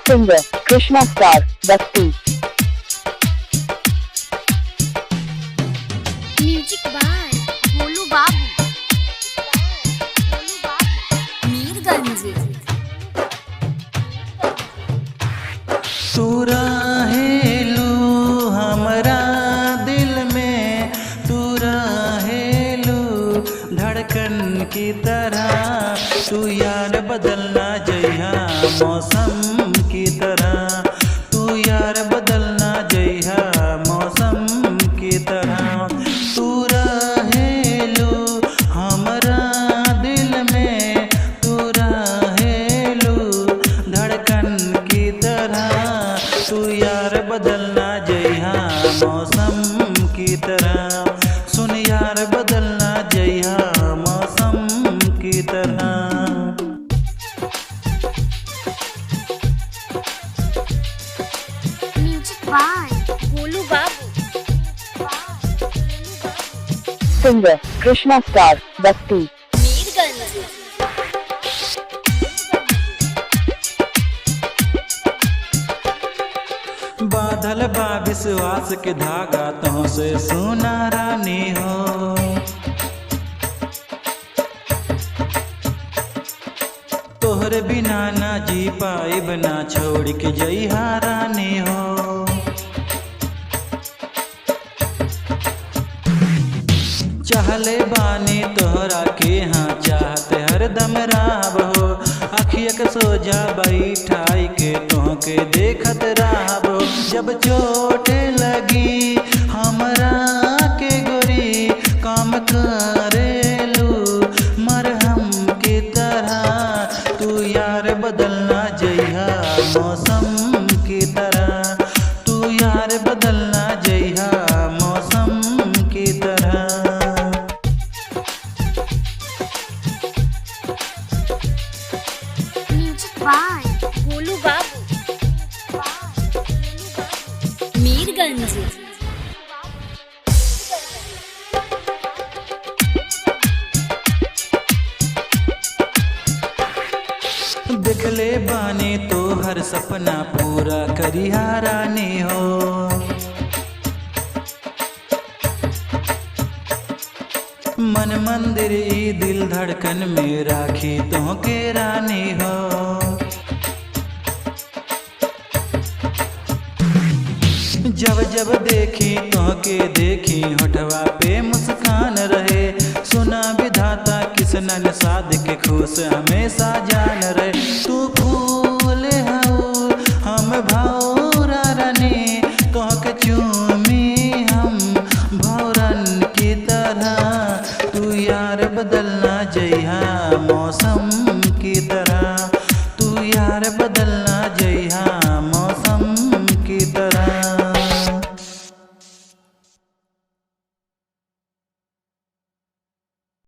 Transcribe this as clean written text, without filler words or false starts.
Singer Krishna Star Basti. Music by Bholu Babu Mirganj. तू रहेलू हमरा दिल में, तू रहेलू धड़कन की तरह। तू यार बदलना जइहा मौसम की तरह, तू यार बदलना जइहा मौसम की तरह। तू रहेलू हमरा दिल में, तू रहेलू धड़कन की तरह। तू यार बदलना जइहा मौसम की तरह। सुन यार बदलना जइहा मौसम की तरह। म्यूजिक बाय भोलू बाबू Singer Krishna Star Basti. Mirganj. बादल बा विश्वास के धागा तो से सोना रानी हो। तोहरे बिना ना जी पाइब ना छोड़ के जइहा रानी हो। चाहले बानी तोहरा के हाँ चाहते हरदम राब हो। अखिया के सोजा बैठाई के तोहके देखत राब हो। जब चोट लगी हमरा के गोरी काम करेलू मरहम की तरह। तू यार बदलना जइहा मौसम की तरह, तू यार बदलना जइहा मौसम की तरह। Music by Bholu Babu Mirganj. देखले बानी तो हर सपना पूरा करिहा रानी हो। मन मंदिर ई दिल धड़कन में राखी तोहके रानी हो। जब जब देखी तोहके देखी होठवा पे मुस्कान रहे। सुना विधाता किसनन साध के खुश हमेशा जान रहे। तू फूल हऊ हम भौरा रानी, तोहके चूमी हम भौरन की तरह। तू यार बदलना जइहा मौसम की तरह, तू यार बदलना